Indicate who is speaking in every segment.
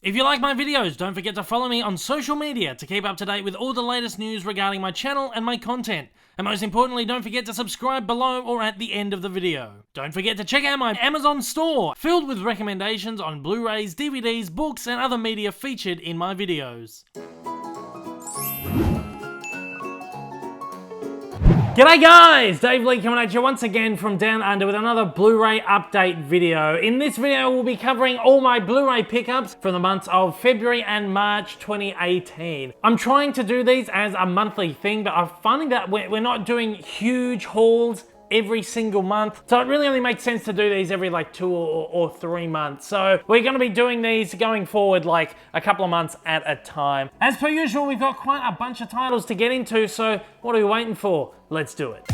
Speaker 1: If you like my videos, don't forget to follow me on social media to keep up to date with all the latest news regarding my channel and my content. And most importantly, don't forget to subscribe below or at the end of the video. Don't forget to check out my Amazon store, filled with recommendations on Blu-rays, DVDs, books, and other media featured in my videos. G'day guys! Dave Lee coming at you once again from Down Under with another Blu-ray update video. In this video, we'll be covering all my Blu-ray pickups from the months of February and March 2018. I'm trying to do these as a monthly thing, but I'm finding that we're not doing huge hauls every single month. So it really only makes sense to do these every like 2 or 3 months. So we're going to be doing these going forward like a couple of months at a time. As per usual, we've got quite a bunch of titles to get into, so what are we waiting for? Let's do it.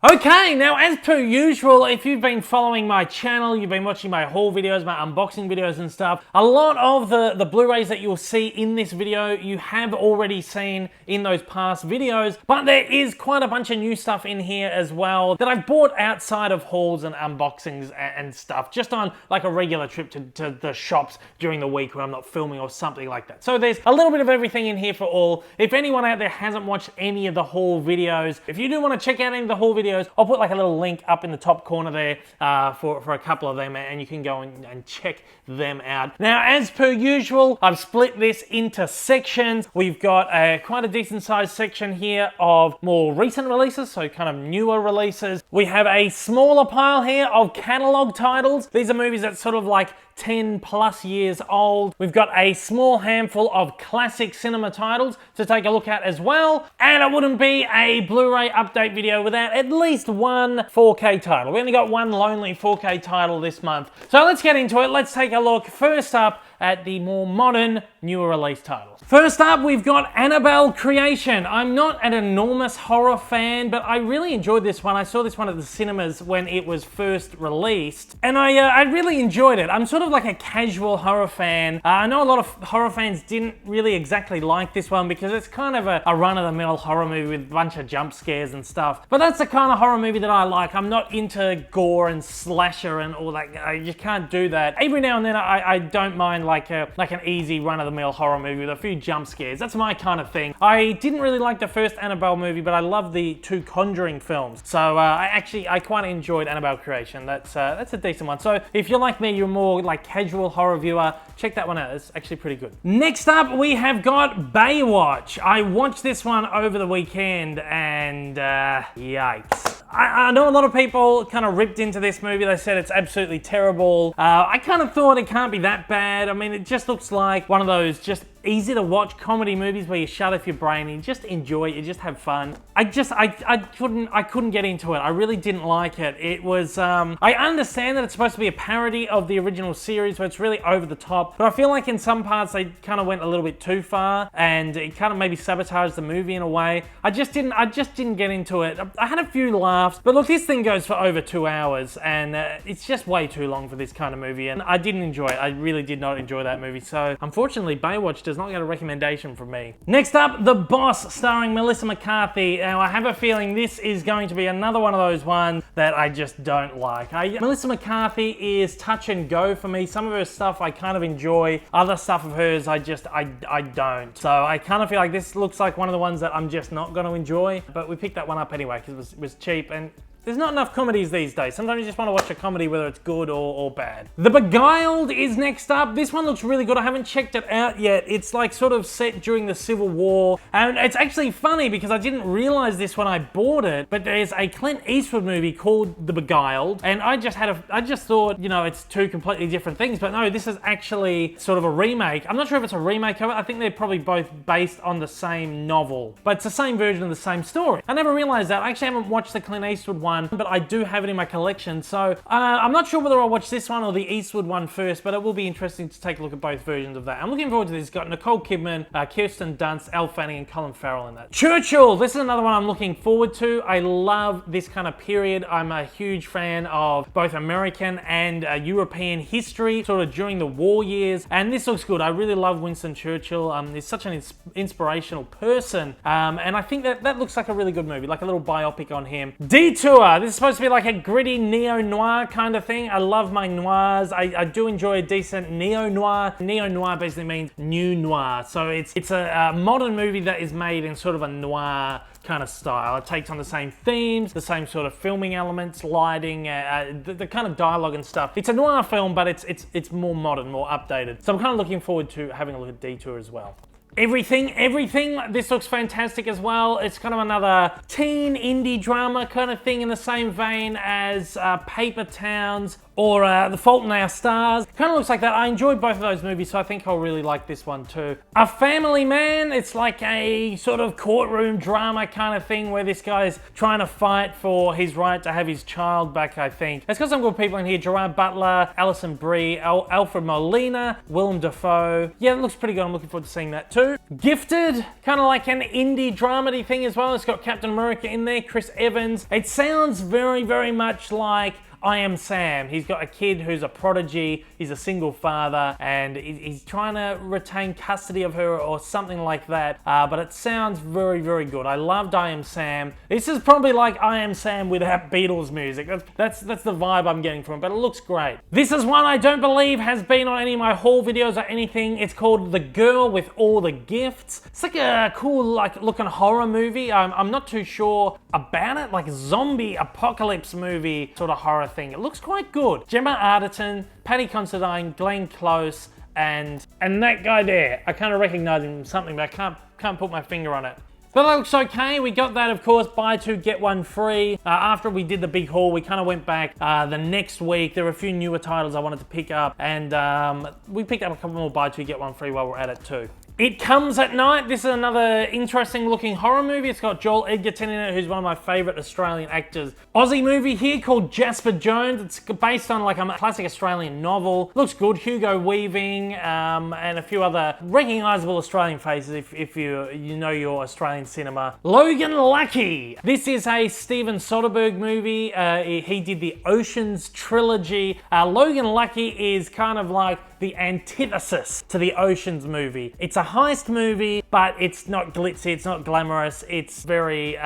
Speaker 1: Okay, now as per usual, if you've been following my channel, you've been watching my haul videos, my unboxing videos and stuff, a lot of the Blu-rays that you'll see in this video, you have already seen in those past videos, but there is quite a bunch of new stuff in here as well that I've bought outside of hauls and unboxings and stuff, just on like a regular trip to the shops during the week when I'm not filming or something like that. So there's a little bit of everything in here for all. If anyone out there hasn't watched any of the haul videos, if you do want to check out any of the haul videos, I'll put like a little link up in the top corner there for a couple of them, and you can go and check them out. Now, as per usual, I've split this into sections. We've got quite a decent sized section here of more recent releases, so kind of newer releases. We have a smaller pile here of catalog titles. These are movies that sort of like 10 plus years old. We've got a small handful of classic cinema titles to take a look at as well. And it wouldn't be a Blu-ray update video without at least one 4K title. We only got one lonely 4K title this month. So let's get into it. Let's take a look first up at the more modern, newer release titles. First up, we've got Annabelle Creation. I'm not an enormous horror fan, but I really enjoyed this one. I saw this one at the cinemas when it was first released, and I really enjoyed it. I'm sort of like a casual horror fan. I know a lot of horror fans didn't really exactly like this one because it's kind of a run-of-the-mill horror movie with a bunch of jump scares and stuff. But that's the kind of horror movie that I like. I'm not into gore and slasher and all that. I just can't do that. Every now and then I don't mind like an easy run-of-the-mill horror movie with a few jump scares. That's my kind of thing. I didn't really like the first Annabelle movie, but I love the 2 Conjuring films. So I quite enjoyed Annabelle Creation. That's a decent one. So if you're like me, you're more like casual horror viewer, check that one out. It's actually pretty good. Next up, we have got Baywatch. I watched this one over the weekend and yikes. I know a lot of people kind of ripped into this movie. They said it's absolutely terrible. I kind of thought it can't be that bad. I mean, it just looks like one of those just easy to watch comedy movies where you shut off your brain and you just enjoy it, you just have fun. I couldn't get into it. I really didn't like it. It was, I understand that it's supposed to be a parody of the original series, where it's really over the top, but I feel like in some parts they kind of went a little bit too far and it kind of maybe sabotaged the movie in a way. I just didn't get into it. I had a few laughs, but look, this thing goes for over 2 hours and it's just way too long for this kind of movie, and I didn't enjoy it. I really did not enjoy that movie. So unfortunately, Baywatch does not get a recommendation from me. Next up, The Boss, starring Melissa McCarthy. Now, I have a feeling this is going to be another one of those ones that I just don't like. Melissa McCarthy is touch and go for me. Some of her stuff I kind of enjoy. Other stuff of hers, I don't. So I kind of feel like this looks like one of the ones that I'm just not going to enjoy. But we picked that one up anyway because it was cheap, and there's not enough comedies these days. Sometimes you just want to watch a comedy, whether it's good or bad. The Beguiled is next up. This one looks really good. I haven't checked it out yet. It's like sort of set during the Civil War. And it's actually funny because I didn't realize this when I bought it, but there's a Clint Eastwood movie called The Beguiled. And I just thought, you know, it's 2 completely different things, but no, this is actually sort of a remake. I'm not sure if it's a remake of it. I think they're probably both based on the same novel, but it's the same version of the same story. I never realized that. I actually haven't watched the Clint Eastwood one one, but I do have it in my collection. So I'm not sure whether I'll watch this one or the Eastwood one first, but it will be interesting to take a look at both versions of that. I'm looking forward to this. It's got Nicole Kidman, Kirsten Dunst, Elle Fanning, and Colin Farrell in that. Churchill, this is another one I'm looking forward to. I love this kind of period. I'm a huge fan of both American and European history, sort of during the war years, and this looks good. I really love Winston Churchill. He's such an inspirational person, and I think that looks like a really good movie, like a little biopic on him. Detour, this is supposed to be like a gritty neo-noir kind of thing. I love my noirs. I do enjoy a decent neo-noir. Neo-noir basically means new noir, so it's a modern movie that is made in sort of a noir kind of style. It takes on the same themes, the same sort of filming elements, lighting, the kind of dialogue and stuff. It's a noir film, but it's more modern, more updated. So I'm kind of looking forward to having a look at Detour as well. Everything, this looks fantastic as well. It's kind of another teen indie drama kind of thing in the same vein as Paper Towns or The Fault in Our Stars. Kind of looks like that. I enjoyed both of those movies, so I think I'll really like this one too. A Family Man, it's like a sort of courtroom drama kind of thing where this guy's trying to fight for his right to have his child back, I think. It's got some good people in here. Gerard Butler, Alison Brie, Alfred Molina, Willem Dafoe. Yeah, it looks pretty good. I'm looking forward to seeing that too. Gifted, kind of like an indie dramedy thing as well. It's got Captain America in there, Chris Evans. It sounds very, very much like I Am Sam. He's got a kid who's a prodigy, he's a single father, and he's trying to retain custody of her or something like that, but it sounds very, very good. I loved I Am Sam. This is probably like I Am Sam without Beatles music. That's the vibe I'm getting from it, but it looks great. This is one I don't believe has been on any of my haul videos or anything. It's called The Girl with All the Gifts. It's like a cool, like, looking horror movie. I'm not too sure about it, like a zombie apocalypse movie sort of horror thing. It looks quite good. Gemma Arterton, Paddy Considine, Glenn Close, and that guy there. I kind of recognize him from something, but I can't put my finger on it. But that looks okay. We got that, of course, buy two, get one free. After we did the big haul, we kind of went back the next week. There were a few newer titles I wanted to pick up, and we picked up a couple more buy two, get one free while we're at it too. It Comes at Night. This is another interesting looking horror movie. It's got Joel Edgerton in it, who's one of my favourite Australian actors. Aussie movie here called Jasper Jones. It's based on like a classic Australian novel. Looks good. Hugo Weaving and a few other recognisable Australian faces if you know your Australian cinema. Logan Lucky. This is a Steven Soderbergh movie. He did the Oceans trilogy. Logan Lucky is kind of like the antithesis to the Oceans movie. It's a heist movie, but it's not glitzy, it's not glamorous, it's very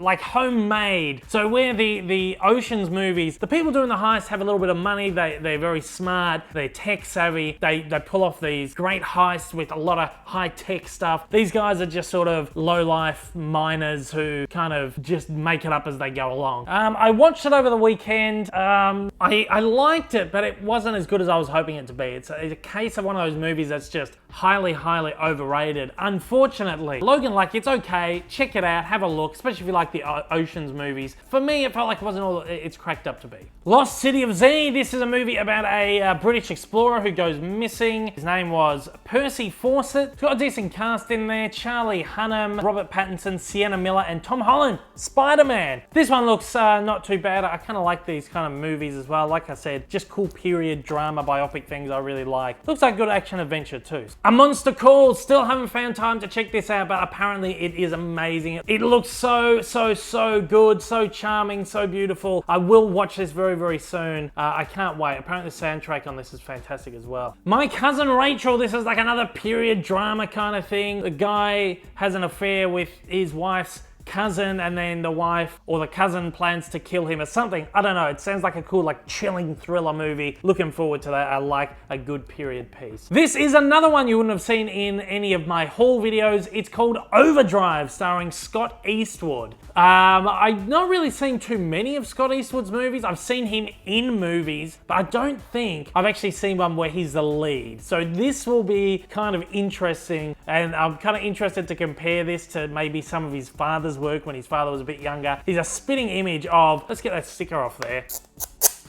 Speaker 1: like homemade. So where the Oceans movies, the people doing the heist have a little bit of money, they're very smart, they're tech savvy, they pull off these great heists with a lot of high-tech stuff. These guys are just sort of low-life miners who kind of just make it up as they go along. I watched it over the weekend. I liked it, but it wasn't as good as I was hoping it to be. It's a case of one of those movies that's just highly, highly overrated. Unfortunately, Logan Lucky, it's okay. Check it out, have a look, especially if you like the Oceans movies. For me, it felt like it wasn't all it's cracked up to be. Lost City of Z. This is a movie about a British explorer who goes missing. His name was Percy Fawcett. It's got a decent cast in there. Charlie Hunnam, Robert Pattinson, Sienna Miller, and Tom Holland. Spider-Man. This one looks not too bad. I kind of like these kind of movies as well. Like I said, just cool period drama, biopic things I really like. Looks like good action adventure too. A Monster Calls. Still haven't found time to check this out, but apparently it is amazing. It looks so good, so charming, so beautiful. I will watch this very, very soon. I can't wait. Apparently the soundtrack on this is fantastic as well. My Cousin Rachel. This is like another period drama kind of thing. The guy has an affair with his wife's cousin, and then the wife or the cousin plans to kill him or something. I don't know. It sounds like a cool, like, chilling thriller movie. Looking forward to that. I like a good period piece. This is another one you wouldn't have seen in any of my haul videos. It's called Overdrive, starring Scott Eastwood. I've not really seen too many of Scott Eastwood's movies. I've seen him in movies, but I don't think I've actually seen one where he's the lead. So this will be kind of interesting, and I'm kind of interested to compare this to maybe some of his father's work when his father was a bit younger. He's a spitting image of, let's get that sticker off there.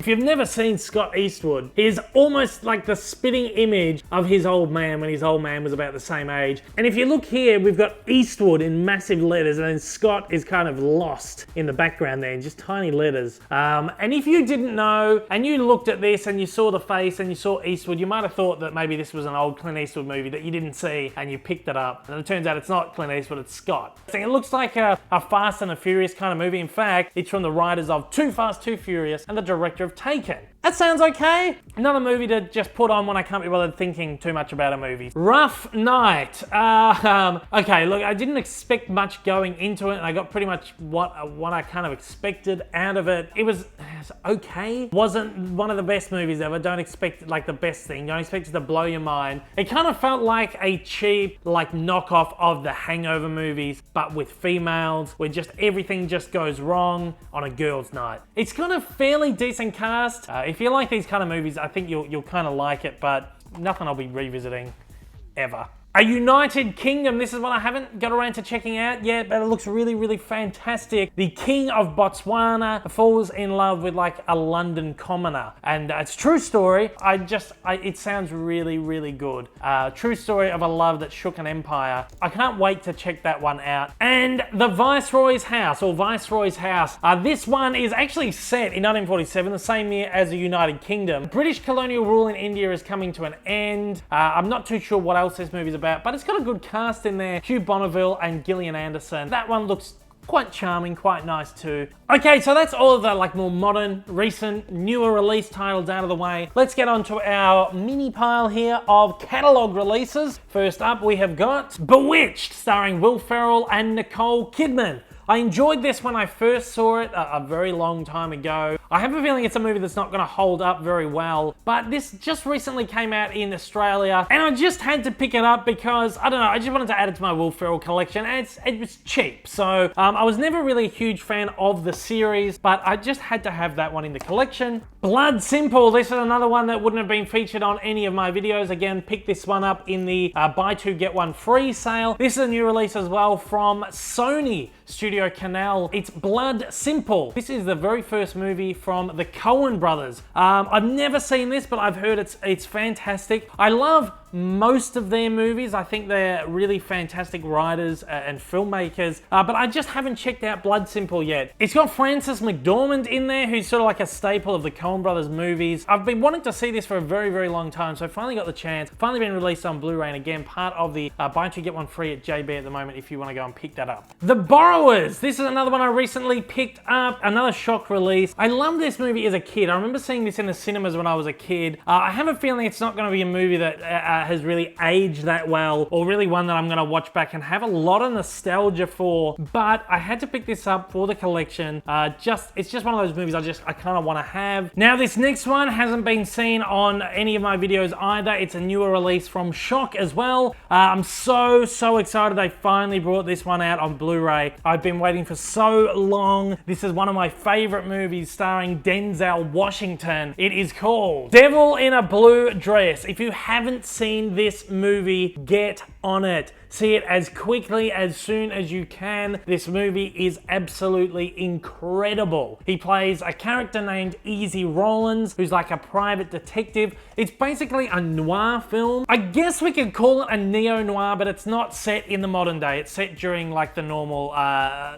Speaker 1: If you've never seen Scott Eastwood, he is almost like the spitting image of his old man when his old man was about the same age. And if you look here, we've got Eastwood in massive letters, and then Scott is kind of lost in the background there in just tiny letters. And if you didn't know, and you looked at this and you saw the face and you saw Eastwood, you might have thought that maybe this was an old Clint Eastwood movie that you didn't see and you picked it up. And it turns out it's not Clint Eastwood, it's Scott. So it looks like a Fast and the Furious kind of movie. In fact, it's from the writers of Too Fast, Too Furious and the director of Taken. That sounds okay. Another movie to just put on when I can't be bothered thinking too much about a movie. Rough Night. Okay, look, I didn't expect much going into it, and I got pretty much what I kind of expected out of it. It was okay. Wasn't one of the best movies ever. Don't expect like the best thing. Don't expect it to blow your mind. It kind of felt like a cheap like knockoff of the Hangover movies, but with females, where just everything just goes wrong on a girls' night. It's got a fairly decent cast. If you like these kind of movies, I think you'll kind of like it, but nothing I'll be revisiting ever. A United Kingdom, this is one I haven't got around to checking out yet, but it looks really, really fantastic. The King of Botswana falls in love with like a London commoner, and it's a true story. It sounds really, really good. True story of a love that shook an empire. I can't wait to check that one out. And The Viceroy's House, or Viceroy's House. This one is actually set in 1947, the same year as the United Kingdom. British colonial rule in India is coming to an end. I'm not too sure what else this movie's about, but it's got a good cast in there. Hugh Bonneville and Gillian Anderson. That one looks quite charming, quite nice too. Okay, so that's all of the like more modern, recent, newer release titles out of the way. Let's get on to our mini pile here of catalog releases. First up, we have got Bewitched, starring Will Ferrell and Nicole Kidman. I enjoyed this when I first saw it a very long time ago. I have a feeling it's a movie that's not going to hold up very well, but this just recently came out in Australia, and I just had to pick it up because, I don't know, I just wanted to add it to my Will Ferrell collection, and it was cheap. So I was never really a huge fan of the series, but I just had to have that one in the collection. Blood Simple, this is another one that wouldn't have been featured on any of my videos. Again, picked this one up in the buy two get one free sale. This is a new release as well from Sony Studio Canal. It's Blood Simple. This is the very first movie from the Coen brothers. I've never seen this, but I've heard it's fantastic. I love most of their movies. I think they're really fantastic writers and filmmakers, but I just haven't checked out Blood Simple yet. It's got Frances McDormand in there, who's sort of like a staple of the Coen brothers movies. I've been wanting to see this for a very, very long time, so I finally got the chance. Finally been released on Blu-ray, and again, part of the buy two get one free at JB at the moment if you want to go and pick that up. The Borrowers, this is another one I recently picked up, another shock release. I loved this movie as a kid. I remember seeing this in the cinemas when I was a kid. I have a feeling it's not going to be a movie that has really aged that well, or really one that I'm going to watch back and have a lot of nostalgia for, but I had to pick this up for the collection. It's just one of those movies I kind of want to have. Now this next one hasn't been seen on any of my videos either. It's a newer release from Shock as well. I'm so excited they finally brought this one out on Blu-ray. I've been waiting for so long. This is one of my favorite movies starring Denzel Washington. It is called Devil in a Blue Dress. If you haven't seen this movie, get on it. See it as quickly, as soon as you can. This movie is absolutely incredible. He plays a character named Easy Rollins, who's like a private detective. It's basically a noir film. I guess we could call it a neo-noir, but it's not set in the modern day. It's set during like the normal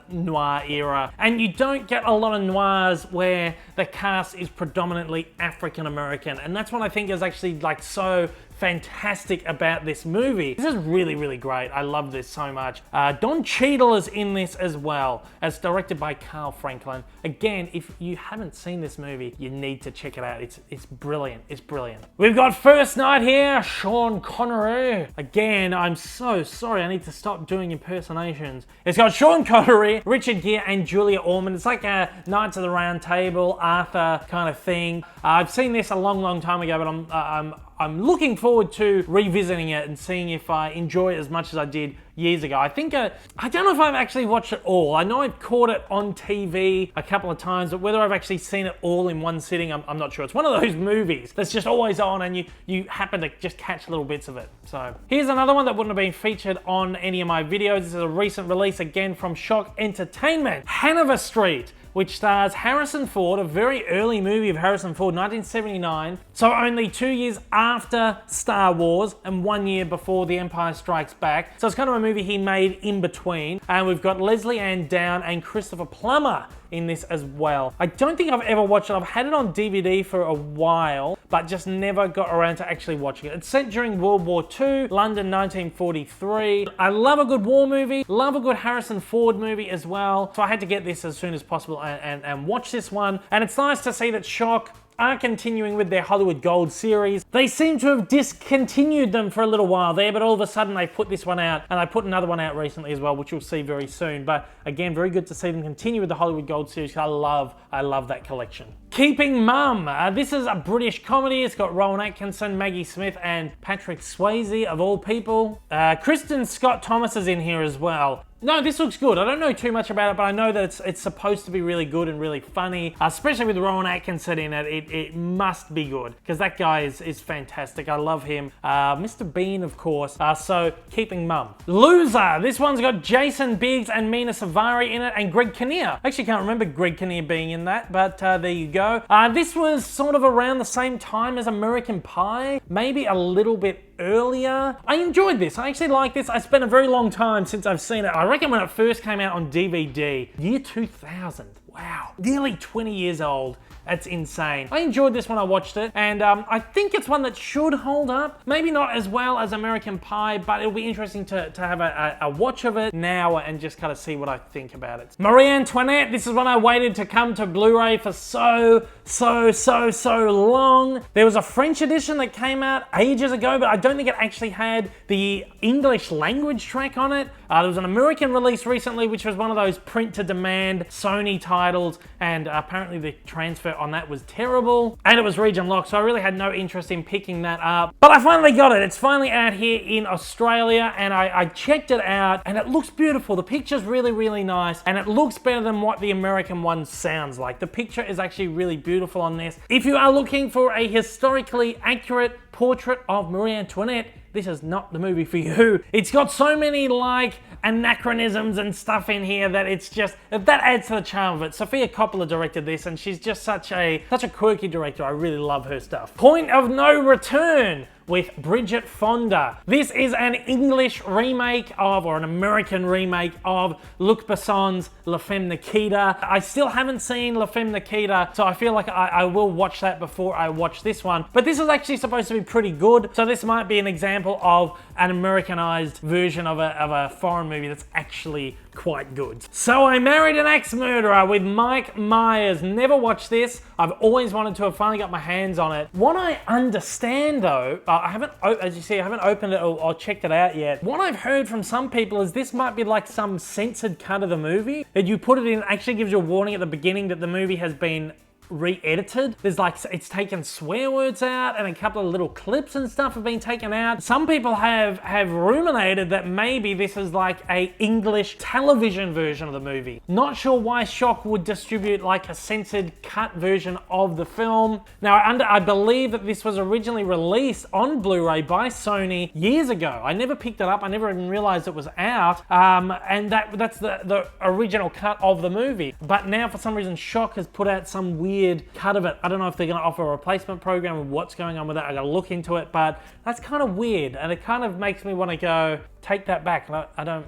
Speaker 1: noir era. And you don't get a lot of noirs where the cast is predominantly African-American. And that's what I think is actually like so fantastic about this movie. This is really, really great. I love this so much. Don Cheadle is in this as well, as directed by Carl Franklin. Again, if you haven't seen this movie, you need to check it out. It's brilliant. It's brilliant. We've got First Night here, Sean Connery. Again, I'm so sorry. I need to stop doing impersonations. It's got Sean Connery, Richard Gere, and Julia Ormond. It's like a Knights of the Round Table, Arthur kind of thing. I've seen this a long time ago, but I'm looking forward to revisiting it and seeing if I enjoy it as much as I did years ago. I think, I don't know if I've actually watched it all. I know I've caught it on TV a couple of times, but whether I've actually seen it all in one sitting, I'm not sure. It's one of those movies that's just always on and you happen to just catch little bits of it. So here's another one that wouldn't have been featured on any of my videos. This is a recent release again from Shock Entertainment. Hanover Street. which stars Harrison Ford, a very early movie of Harrison Ford, 1979. So only 2 years after Star Wars and 1 year before The Empire Strikes Back. So it's kind of a movie he made in between. And we've got Leslie Ann Down and Christopher Plummer in this as well. I don't think I've ever watched it. I've had it on DVD for a while, but just never got around to actually watching it. It's set during World War II, London 1943. I love a good war movie, love a good Harrison Ford movie as well. So I had to get this as soon as possible and watch this one. And it's nice to see that Shock are continuing with their Hollywood Gold series. They seem to have discontinued them for a little while there, but all of a sudden they put this one out, and I put another one out recently as well, which you'll see very soon. But again, very good to see them continue with the Hollywood Gold series. I love that collection. Keeping Mum. This is a British comedy. It's got Rowan Atkinson, Maggie Smith, and Patrick Swayze, of all people. Kristen Scott Thomas is in here as well. No, this looks good. I don't know too much about it, but I know that it's supposed to be really good and really funny, especially with Rowan Atkinson in it. It must be good, because that guy is fantastic. I love him. Mr. Bean, of course. So, Keeping Mum. Loser. This one's got Jason Biggs and Mina Savari in it, and Greg Kinnear. I actually can't remember Greg Kinnear being in that, but there you go. This was sort of around the same time as American Pie, maybe a little bit earlier. I enjoyed this. I actually like this. I spent a very long time since I've seen it. I reckon when it first came out on DVD, year 2000. Wow. Nearly 20 years old. That's insane. I enjoyed this when I watched it, and I think it's one that should hold up. Maybe not as well as American Pie, but it'll be interesting to have a watch of it now and just kind of see what I think about it. Marie Antoinette, this is one I waited to come to Blu-ray for so long. There was a French edition that came out ages ago, but I don't think it actually had the English language track on it. There was an American release recently, which was one of those print-to-demand Sony titles, and apparently the transfer on that was terrible, and it was region locked, so I really had no interest in picking that up. But I finally got it. It's finally out here in Australia, and I checked it out, and it looks beautiful. The picture's really nice, and it looks better than what the American one sounds like. The picture is actually really beautiful on this. If you are looking for a historically accurate portrait of Marie Antoinette, this is not the movie for you. It's got so many like anachronisms and stuff in here that it's just, that adds to the charm of it. Sofia Coppola directed this, and she's just such a quirky director. I really love her stuff. Point of No Return with Bridget Fonda. This is an English remake of, or an American remake of, Luc Besson's La Femme Nikita. I still haven't seen La Femme Nikita, so I feel like I will watch that before I watch this one. But this is actually supposed to be pretty good, so this might be an example of an Americanized version of a foreign movie that's actually quite good. So I Married an Axe Murderer with Mike Myers. Never watched this. I've always wanted to. Have finally got my hands on it. What I understand though, I haven't, as you see, I haven't opened it or checked it out yet. What I've heard from some people is this might be like some censored cut of the movie, that you put it in, actually gives you a warning at the beginning that the movie has been re-edited. There's like, it's taken swear words out, and a couple of little clips and stuff have been taken out. Some people have ruminated that maybe this is like a English television version of the movie. Not sure why Shock would distribute like a censored cut version of the film. Now I believe that this was originally released on Blu-ray by Sony years ago. I never picked it up. I never even realized it was out. And that's the original cut of the movie. But now for some reason Shock has put out some weird cut of it. I don't know if they're going to offer a replacement program or what's going on with that. I got to look into it, but that's kind of weird, and it kind of makes me want to go take that back. And I don't.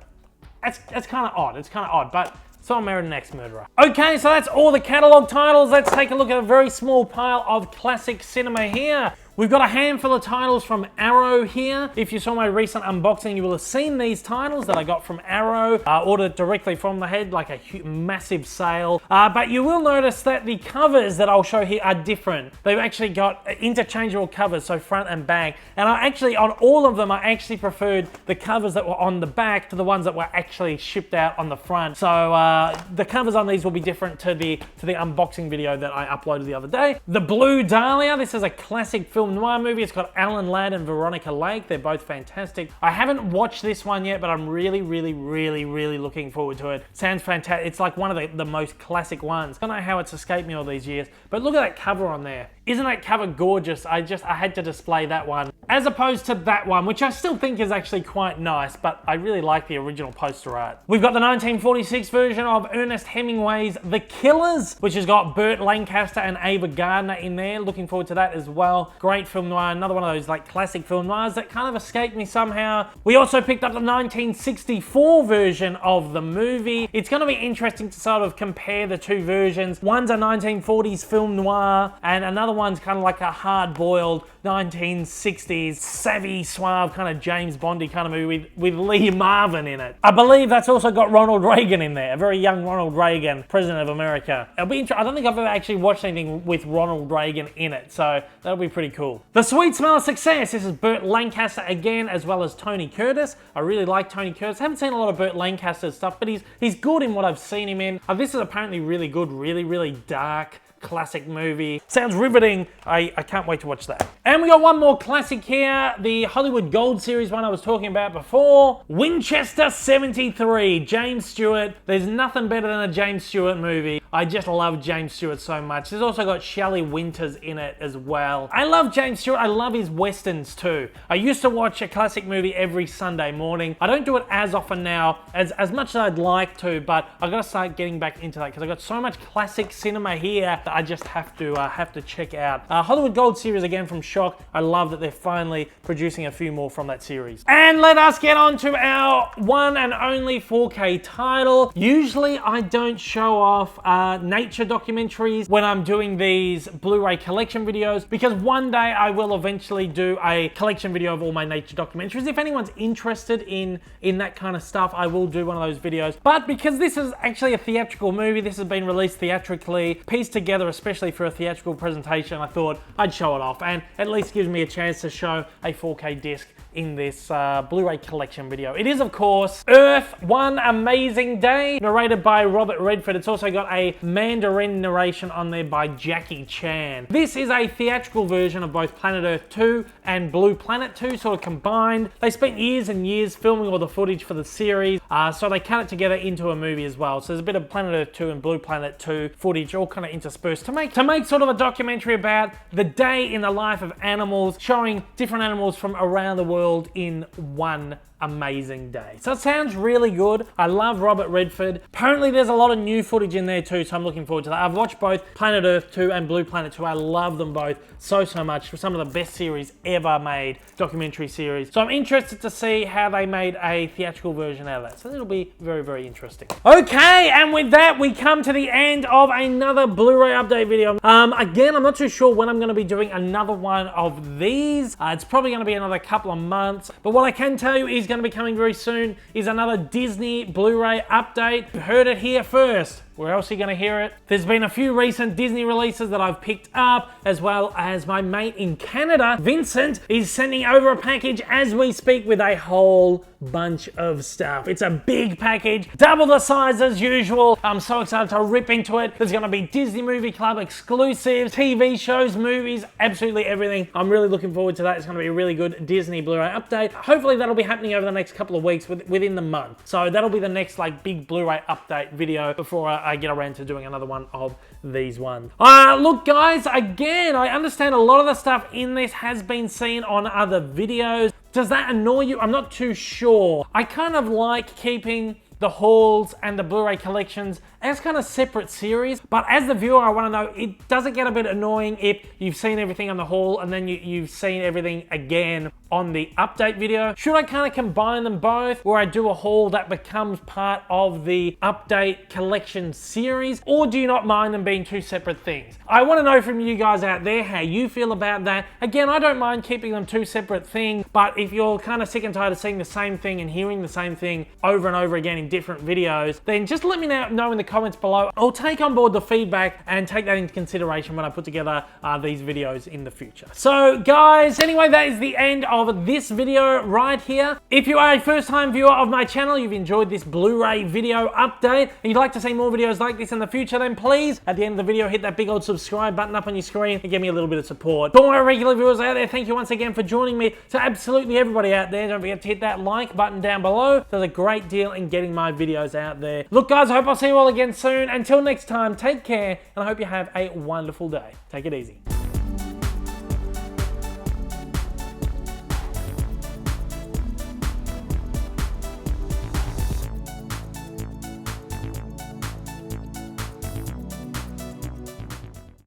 Speaker 1: It's kind of odd. It's kind of odd, but. So I Married an Axe Murderer. Okay, so that's all the catalog titles. Let's take a look at a very small pile of classic cinema here. We've got a handful of titles from Arrow here. If you saw my recent unboxing, you will have seen these titles that I got from Arrow, ordered directly from the head, like a massive sale. But you will notice that the covers that I'll show here are different. They've actually got interchangeable covers, so front and back. And on all of them, I actually preferred the covers that were on the back to the ones that were actually shipped out on the front. So the covers on these will be different to the unboxing video that I uploaded the other day. The Blue Dahlia, this is a classic film film noir movie. It's got Alan Ladd and Veronica Lake. They're both fantastic. I haven't watched this one yet, but I'm really looking forward to it. Sounds fantastic. It's like one of the most classic ones. I don't know how it's escaped me all these years, but look at that cover on there. Isn't that cover gorgeous? I had to display that one, as opposed to that one, which I still think is actually quite nice, but I really like the original poster art. We've got the 1946 version of Ernest Hemingway's The Killers, which has got Burt Lancaster and Ava Gardner in there. Looking forward to that as well. Great film noir, another one of those like classic film noirs that kind of escaped me somehow. We also picked up the 1964 version of the movie. It's going to be interesting to sort of compare the two versions. One's a 1940s film noir, and another one's kind of like a hard-boiled 1960s savvy, suave kind of James Bondy kind of movie with Lee Marvin in it. I believe that's also got Ronald Reagan in there, a very young Ronald Reagan, President of America. It'll be interesting. I don't think I've ever actually watched anything with Ronald Reagan in it, so that'll be pretty cool. The Sweet Smell of Success. This is Burt Lancaster again, as well as Tony Curtis. I really like Tony Curtis. I haven't seen a lot of Burt Lancaster's stuff, but he's good in what I've seen him in. This is apparently really good, really dark, classic movie. Sounds riveting. I can't wait to watch that. And we got one more classic here, the Hollywood Gold Series one I was talking about before. Winchester 73, James Stewart. There's nothing better than a James Stewart movie. I just love James Stewart so much. There's also got Shelley Winters in it as well. I love James Stewart. I love his westerns too. I used to watch a classic movie every Sunday morning. I don't do it as often now, as much as I'd like to, but I've got to start getting back into that because I've got so much classic cinema here that I just have to check out. Hollywood Gold Series again from Shock. I love that they're finally producing a few more from that series. And let us get on to our one and only 4K title. Usually I don't show off nature documentaries when I'm doing these Blu-ray collection videos, because one day I will eventually do a collection video of all my nature documentaries. If anyone's interested in that kind of stuff, I will do one of those videos. But because this is actually a theatrical movie, this has been released theatrically, pieced together especially for a theatrical presentation, I thought I'd show it off, and at least gives me a chance to show a 4K disc in this Blu-ray collection video. It is, of course, Earth, One Amazing Day, narrated by Robert Redford. It's also got a Mandarin narration on there by Jackie Chan. This is a theatrical version of both Planet Earth 2 and Blue Planet 2, sort of combined. They spent years and years filming all the footage for the series, so they cut it together into a movie as well. So there's a bit of Planet Earth 2 and Blue Planet 2 footage all kind of interspersed to make sort of a documentary about the day in the life of animals, showing different animals from around the world in one amazing day. So it sounds really good. I love Robert Redford. Apparently there's a lot of new footage in there too, so I'm looking forward to that. I've watched both Planet Earth 2 and Blue Planet 2. I love them both so much. Some of the best series ever made, documentary series. So I'm interested to see how they made a theatrical version out of that. So it'll be very interesting. Okay, and with that we come to the end of another Blu-ray update video. Again, I'm not too sure when I'm going to be doing another one of these. It's probably going to be another couple of months, but what I can tell you is going to be coming very soon is another Disney Blu-ray update. You heard it here first. Where else are you going to hear it? There's been a few recent Disney releases that I've picked up, as well as my mate in Canada, Vincent, is sending over a package as we speak with a whole bunch of stuff. It's a big package, double the size as usual. I'm so excited to rip into it. There's going to be Disney Movie Club exclusives, TV shows, movies, absolutely everything. I'm really looking forward to that. It's going to be a really good Disney Blu-ray update. Hopefully that'll be happening over the next couple of weeks within the month. So that'll be the next like big Blu-ray update video before I get around to doing another one of these ones. Look guys, again, I understand a lot of the stuff in this has been seen on other videos. Does that annoy you? I'm not too sure. I kind of like keeping the hauls and the Blu-ray collections as kind of separate series, but as the viewer I want to know, does it get a bit annoying if you've seen everything on the haul and then you've seen everything again on the update video? Should I kind of combine them both, where I do a haul that becomes part of the update collection series, or do you not mind them being two separate things? I want to know from you guys out there how you feel about that. Again, I don't mind keeping them two separate things, but if you're kind of sick and tired of seeing the same thing and hearing the same thing over and over again in different videos, then just let me know in the comments comments below. I'll take on board the feedback and take that into consideration when I put together these videos in the future. So guys, anyway, that is the end of this video right here. If you are a first-time viewer of my channel, you've enjoyed this Blu-ray video update, and you'd like to see more videos like this in the future, then please, at the end of the video, hit that big old subscribe button up on your screen and give me a little bit of support. For all my regular viewers out there, thank you once again for joining me. To absolutely everybody out there, don't forget to hit that like button down below. It does a great deal in getting my videos out there. Look guys, I hope I'll see you all again soon. Until next time, take care, and I hope you have a wonderful day. Take it easy.